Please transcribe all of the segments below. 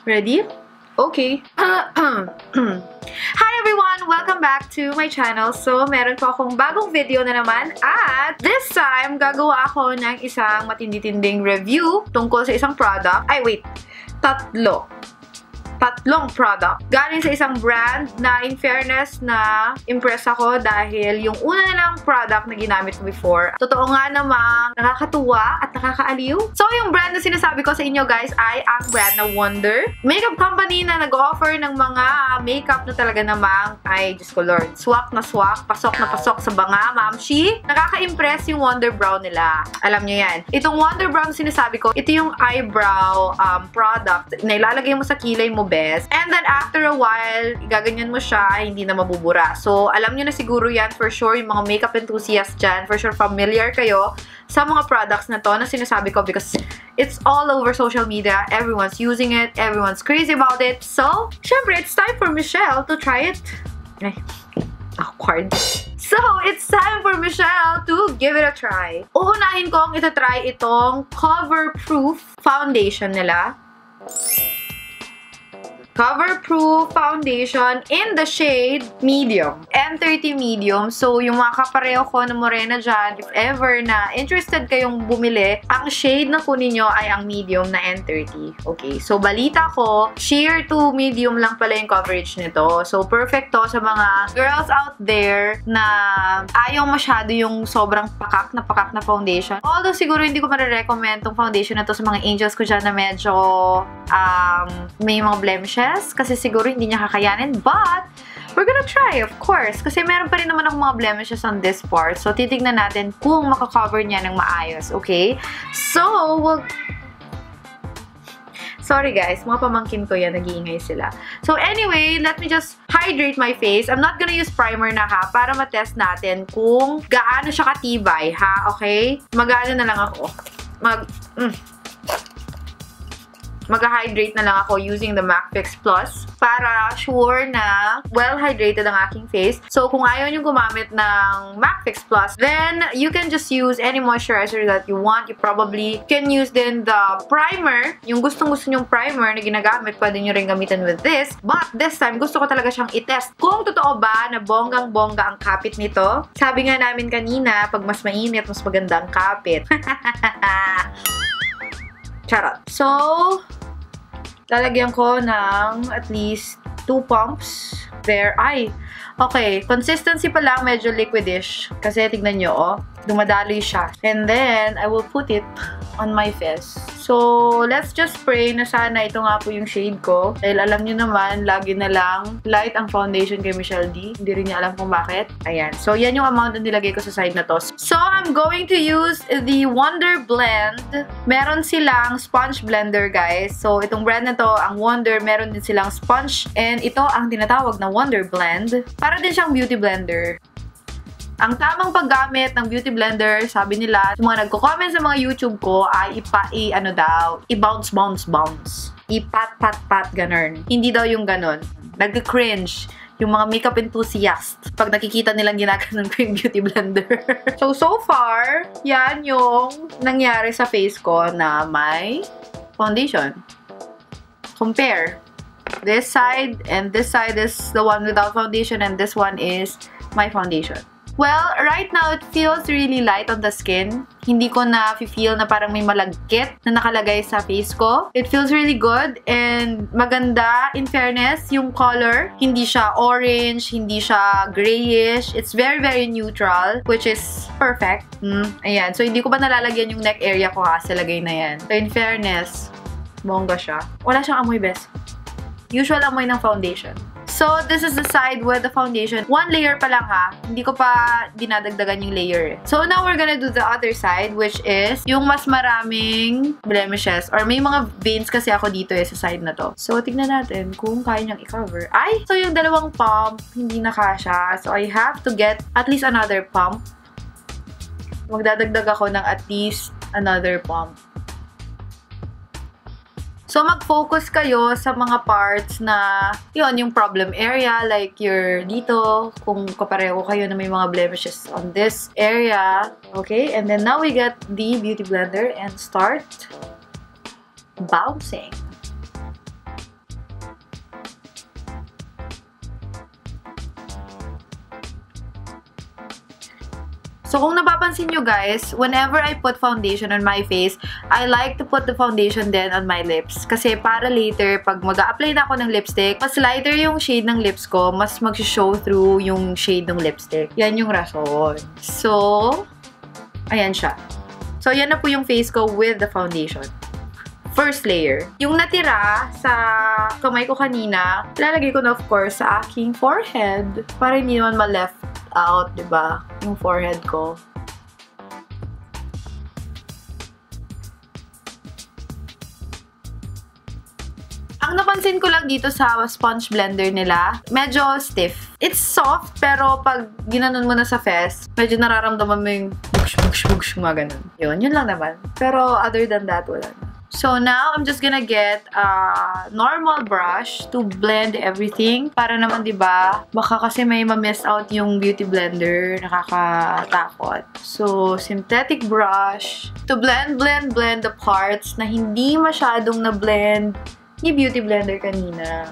Ready? Okay. Hi everyone! Welcome back to my channel. So, meron po akong bagong video na naman at this time, gagawa ako ng isang matindi-tinding review tungkol sa isang product. Ay, wait. Tatlong product. Galing sa isang brand na in fairness na impress ako dahil yung una nilang product na ginamit ko before, totoo nga namang nakakatuwa at nakakaaliw. So, yung brand na sinasabi ko sa inyo guys ay ang brand na Wonder. Makeup company na nag-offer ng mga makeup na talaga namang ay, Diyos ko Lord, swak na swak, pasok na pasok sa banga, mamshi. Nakaka-impress yung Wonder Brow nila. Alam nyo yan. Itong Wonder Brow na sinasabi ko, ito yung eyebrow product na ilalagay mo sa kilay mo best. And then after a while, gaganyan mo siya, hindi na mabubura. So, alam nyo na siguro yan for sure, yung mga makeup enthusiasts dyan, for sure familiar kayo sa mga products na to na sinasabi ko because it's all over social media. Everyone's using it. Everyone's crazy about it. So, syempre, it's time for Michelle to try it. Ay, awkward. So, it's time for Michelle to give it a try. Uunahin kong itatry itong Cover Proof foundation nila. Cover Proof foundation in the shade medium. M30 medium. So, yung mga kapareho ko na morena dyan, if ever na interested kayong bumili, ang shade na kunin nyo ay ang medium na M30. Okay. So, balita ko, sheer to medium lang pala yung coverage nito. So, perfect to sa mga girls out there na ayaw masyado yung sobrang pakak na foundation. Although, siguro hindi ko marirecommend tong foundation na to sa mga angels ko dyan na medyo may mga blemishes. Kasi siguro hindi niya kakayanin. But, we're gonna try, of course. Kasi meron pa rin naman akong mga blemishes on this part. So, titignan natin kung makakover niya ng maayos. Okay? So, sorry guys, mga pamangkin ko yan, nag-iingay sila. So anyway, let me just hydrate my face. I'm not gonna use primer na ha, para matest natin kung gaano siya katibay ha, okay? Mag-ano na lang ako. Mag-hydrate na lang ako using the MAC Fix Plus para sure na well-hydrated ang aking face. So, kung ayaw nyo gumamit ng MAC Fix Plus, then you can just use any moisturizer that you want. You probably can use din the primer. Yung gustong-gusto nyong primer na ginagamit, pwede nyo rin gamitin with this. But this time, gusto ko talaga siyang i-test. Kung totoo ba na bonggang-bongga ang kapit nito, sabi nga namin kanina, pag mas mainit, mas maganda ang kapit. Charot. So, lalagyan ko ng at least 2 pumps. There. Ay, okay. Consistency pa lang, medyo liquidish. Kasi tignan nyo, oh. Dumadaloy siya. And then, I will put it on my face. So, let's just pray na sana ito nga po yung shade ko. Dahil alam nyo naman, lagi na lang light ang foundation kay Michelle D. Hindi rin niya alam kung bakit. Ayan. So, yan yung amount na nilagay ko sa side na to. So, I'm going to use the Wonder Blend. Meron silang sponge blender, guys. So, itong brand na to, ang Wonder, meron din silang sponge. And ito ang tinatawag na Wonder Blend. Para din siyang beauty blender. Ang tamang paggamit ng beauty blender, sabi nila, yung mga nagko-comment sa mga YouTube ko, ay i-bounce, ipat-pat-pat, ganun. Hindi daw yung ganun. Nag-cringe yung mga makeup enthusiast pag nakikita nilang ginaganon ko yung beauty blender. So far, yan yung nangyari sa face ko na may foundation. Compare. This side and this side is the one without foundation and this one is my foundation. Well, right now, it feels really light on the skin. Hindi ko na feel na parang may malagkit na nakalagay sa face ko. It feels really good and maganda. In fairness, yung color, hindi siya orange, hindi siya grayish. It's very, very neutral, which is perfect. Ayan. So, hindi ko pa nalalagyan yung neck area ko ha, sa lagay na yan. So, in fairness, bongga siya. Wala siyang amoy, bes. Usual amoy ng foundation. So, this is the side with the foundation. 1 layer pa lang ha. Hindi ko pa dinadagdagan yung layer. So, now we're gonna do the other side, which is yung mas maraming blemishes. Or may mga veins kasi ako dito sa side na to. So, tignan natin kung kaya niyang i-cover. Ay! So, yung dalawang pump, hindi na kasha. So, I have to get at least another pump. Magdadagdag ako ng at least another pump. So, mag-focus kayo sa mga parts na, yun, yung problem area, like your dito, kung kapareho kayo na may mga blemishes on this area. Okay, and then now we get the beauty blender and start bouncing. So, kung napapansin nyo guys, whenever I put foundation on my face, I like to put the foundation then on my lips. Kasi para later, pag mag-a-apply na ako ng lipstick, mas lighter yung shade ng lips ko, mas mag-show through yung shade ng lipstick. Yan yung rason. So, ayan siya. So, yan na po yung face ko with the foundation. First layer. Yung natira sa kamay ko kanina, lalagay ko na of course sa aking forehead para hindi naman ma-left out, diba? Yung forehead ko. Ang napansin ko lang dito sa sponge blender nila, medyo stiff. It's soft, pero pag ginanon mo na sa fest, medyo nararamdaman mo yung bugs, mga ganun. Yun lang naman. Pero other than that, wala na. So now, I'm just gonna get a normal brush to blend everything. Para naman, diba, baka kasi may ma-miss out yung beauty blender. Nakakatakot. So, synthetic brush to blend the parts na hindi masyadong na-blend ni beauty blender kanina.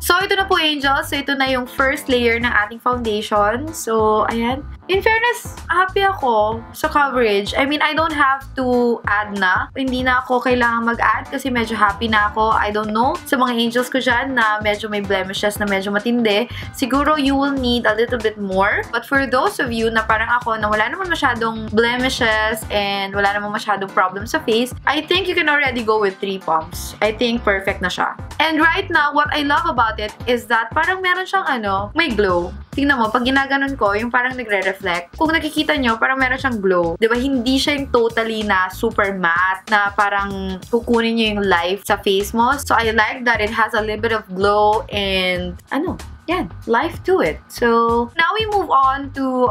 So, ito na po, Angels. So, ito na yung first layer ng ating foundation. So, ayan. In fairness, happy ako sa coverage. I mean, I don't have to add na. Hindi na ako kailangan mag-add kasi medyo happy na ako. I don't know. Sa mga angels ko dyan na medyo may blemishes na medyo matindi, siguro you will need a little bit more. But for those of you na parang ako na wala naman masyadong blemishes and wala naman masyadong problem sa face, I think you can already go with 3 pumps. I think perfect na siya. And right now, what I love about it is that parang meron siyang may glow. Tingnan mo, pag ginaganon ko, yung parang nagre-reflect. Kung nakikita nyo, parang meron siyang glow. Diba? Hindi siya yung totally na super matte, na parang kukunin nyo yung life sa face mo. So, I like that it has a little bit of glow and, yan, life to it. So, now we move on to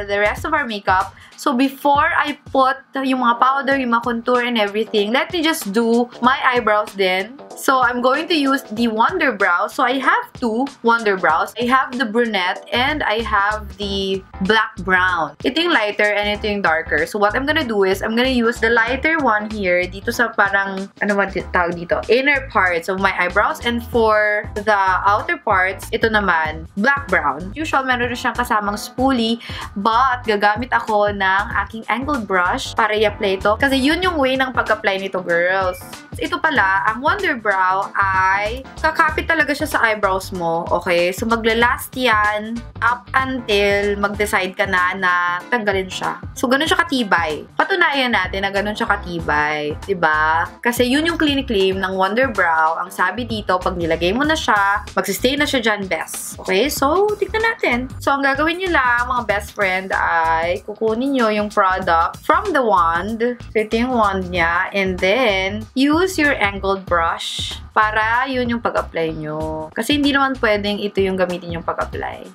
the rest of our makeup. So, before I put yung mga powder, yung mga contour and everything, let me just do my eyebrows then. So, I'm going to use the Wonder Brow. So, I have 2 Wonder Brows. I have the brunette and I have the black brown. Ito yung lighter and ito yung darker. So, what I'm gonna do is, I'm gonna use the lighter one here dito sa parang, ano ba tawag dito? Inner parts of my eyebrows. And for the outer parts, ito naman, black brown. Usual, meron na siyang kasamang spoolie, but gagamit ako ng aking angled brush para i-apply ito. Kasi yun yung way ng pag-apply nito, girls. Ito pala, ang Wonder Brow ay kakapit talaga siya sa eyebrows mo, okay? So, maglalast yan up until mag-decide ka na tanggalin siya. So, ganun siya katibay. Patunayan natin na ganun siya katibay. Diba? Kasi yun yung clinic claim ng Wonder Brow. Ang sabi dito, pag nilagay mo na siya, magsistay na siya dyan best. Okay? So, tignan natin. So, ang gagawin nyo lang, mga best friend, ay kukunin nyo yung product from the wand. So, ito yung wand niya. And then, use your angled brush para yun yung pag-apply nyo. Kasi hindi naman pwedeng ito yung gamitin yung pag-apply.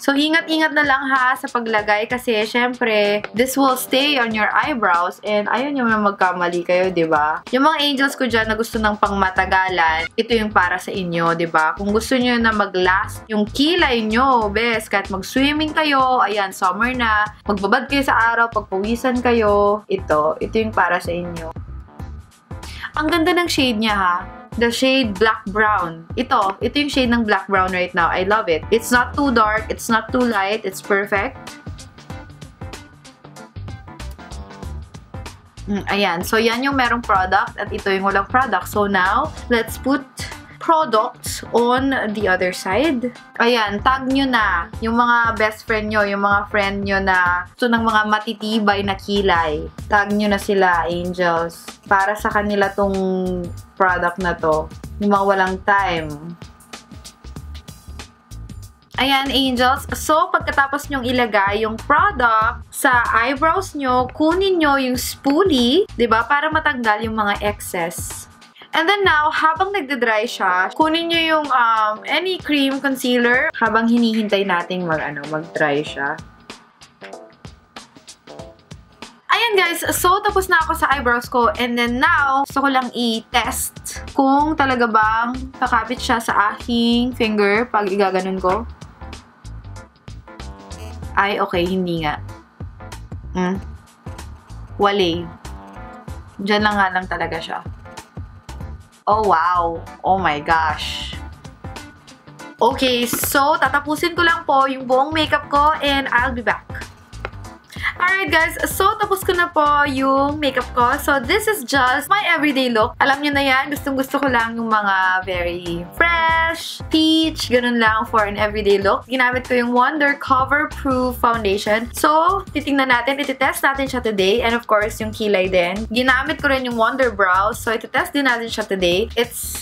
So, ingat-ingat na lang ha sa paglagay kasi syempre, this will stay on your eyebrows and ayaw nyo na magkamali kayo, diba? Yung mga angels ko dyan na gusto ng pangmatagalan, ito yung para sa inyo, diba? Kung gusto nyo na mag-last yung kilay nyo, best, kahit mag-swimming kayo, ayan, summer na, magbabad kayo sa araw, pagpawisan kayo, ito yung para sa inyo. Ang ganda ng shade niya ha. The shade black brown. Ito yung shade ng black brown right now. I love it. It's not too dark. It's not too light. It's perfect. Ayan. So, yan yung merong product at ito yung walang product. So, now, let's put products on the other side. Ayan, tag nyo na yung mga best friend nyo, yung mga friend nyo na gusto ng mga matitibay na kilay. Tag nyo na sila, angels. Para sa kanila tong product na to. Yung mga walang time. Ayan, angels. So, pagkatapos nyong ilagay yung product sa eyebrows nyo, kunin nyo yung spoolie, diba? Para matanggal yung mga excess. And then now, habang nagda-dry siya, kunin nyo yung any cream, concealer, habang hinihintay nating mag-dry siya. Ayan guys, so tapos na ako sa eyebrows ko. And then now, gusto ko lang i-test kung talaga bang kakapit siya sa aking finger pag igaganon ko. Ay, okay, hindi nga. Wale. Diyan lang nga lang talaga siya. Oh, wow. Oh my gosh. Okay, so tatapusin ko lang po yung buong makeup ko and I'll be back. Alright guys, so tapos ko na po yung makeup ko. So this is just my everyday look. Alam nyo na yan, gustong-gusto ko lang yung mga very fresh, peach, ganun lang for an everyday look. Ginamit ko yung Wonder Cover Proof Foundation. So, titingnan natin, ititest natin siya today. And of course, yung kilay din. Ginamit ko rin yung Wonder Brows. So, ititest din natin siya today.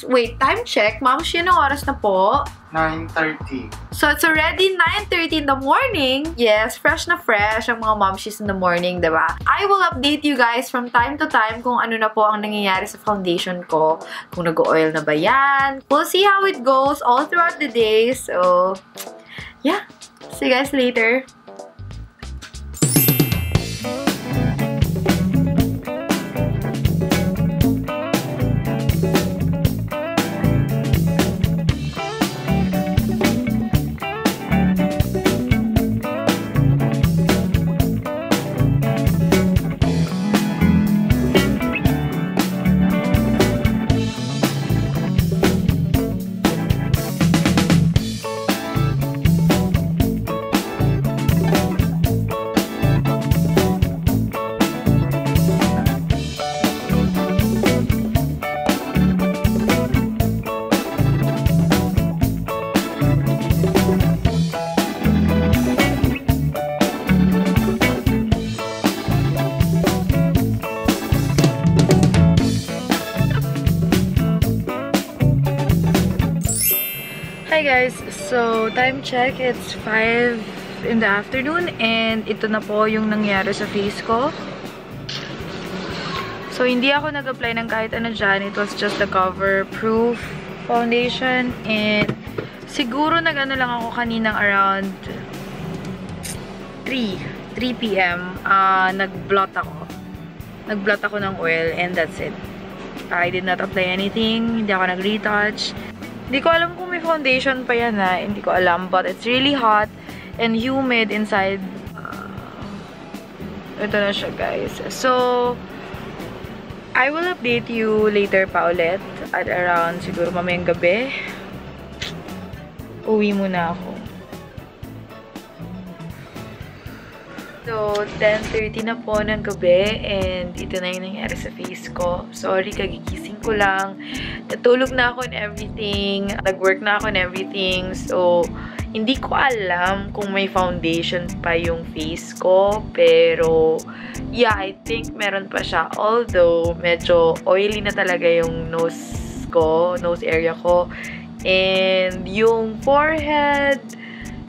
Wait, time check. Ma'am, anong oras na po? 9:30. So, it's already 9:30 in the morning. Yes, fresh na fresh ang mga momshies in the morning, diba? I will update you guys from time to time kung ano na po ang nangyayari sa foundation ko. Kung nag-oil na ba yan. We'll see how it goes all throughout the day. So, yeah. See you guys later. Hi guys, so time check, it's 5 in the afternoon and ito na po yung nangyari sa face ko. So hindi ako nag-apply ng kahit ano dyan, it was just the Cover Proof Foundation and siguro nag-ano lang ako kaninang around 3 p.m. Nag-blot ako ng oil and that's it. I did not apply anything, hindi ako nag-retouch. Hindi ko alam kung may foundation pa yan hindi ko alam, but it's really hot and humid inside. Ito na siya guys. So, I will update you later pa ulit at around siguro mamayang gabi. Uwi muna ako. So, 10:30 na po ng gabi and ito na yung nangyari sa face ko. Sorry, kagigising ko lang. Natulog na ako and everything. Nag-work na ako and everything. So, hindi ko alam kung may foundation pa yung face ko. Pero, yeah, I think meron pa siya. Although, medyo oily na talaga yung nose area ko. And yung forehead,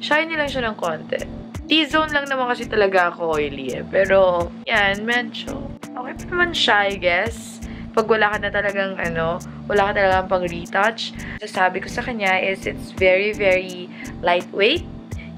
shiny lang siya ng konti. T-zone lang naman kasi talaga ako oily Pero, yan, medyo okay pa naman siya, I guess. Pag wala ka na talagang, wala ka talagang pang-retouch. Sabi ko sa kanya is, it's very, very lightweight.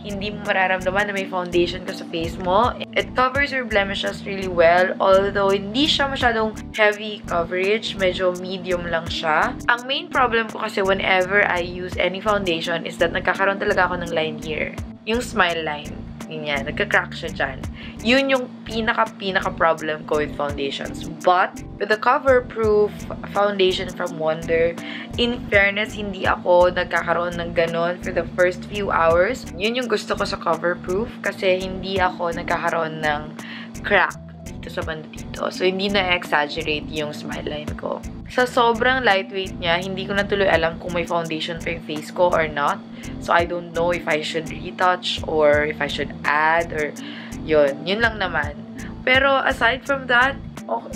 Hindi mo mararamdaman na may foundation ka sa face mo. It covers your blemishes really well. Although, hindi siya masyadong heavy coverage. Medyo medium lang siya. Ang main problem ko kasi whenever I use any foundation is that nagkakaroon talaga ako ng line here. Yung smile line. Ganyan, nagka-crack siya dyan. Yun yung pinaka problem ko with foundations. But, with the Cover Proof Foundation from Wonder, in fairness, hindi ako nagkakaroon ng ganon for the first few hours. Yun yung gusto ko sa Cover Proof kasi hindi ako nagkakaroon ng crack dito sa banda dito. So, hindi na-exaggerate yung smile line ko. Sa sobrang lightweight niya, hindi ko na tuloy alam kung may foundation pa yung face ko or not. So, I don't know if I should retouch or if I should add or yun. Yun lang naman. Pero aside from that,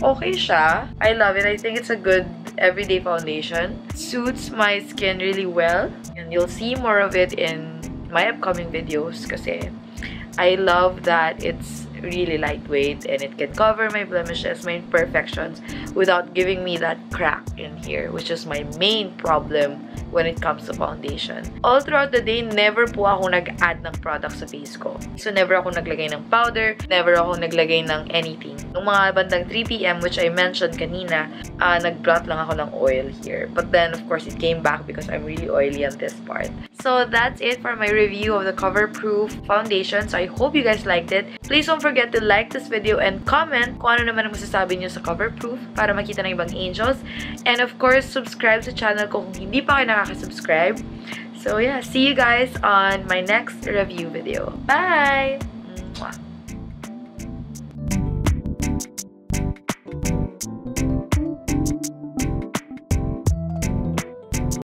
okay siya. I love it. I think it's a good everyday foundation. It suits my skin really well. And you'll see more of it in my upcoming videos kasi I love that it's really lightweight and it can cover my blemishes, my imperfections without giving me that crack in here, which is my main problem when it comes to foundation. All throughout the day, never po ako nag-add ng product sa face ko. So, never ako naglagay ng powder, never ako naglagay ng anything. Nung mga bandang 3 p.m., which I mentioned kanina, nag-blot lang ako ng oil here. But then, of course, it came back because I'm really oily on this part. So, that's it for my review of the Cover Proof Foundation. So, I hope you guys liked it. Please don't forget to like this video and comment kung ano naman ang masasabi nyo sa Cover Proof para makita ng ibang angels. And of course, subscribe sa channel ko kung hindi pa kayo nakaka-subscribe. So yeah, see you guys on my next review video. Bye!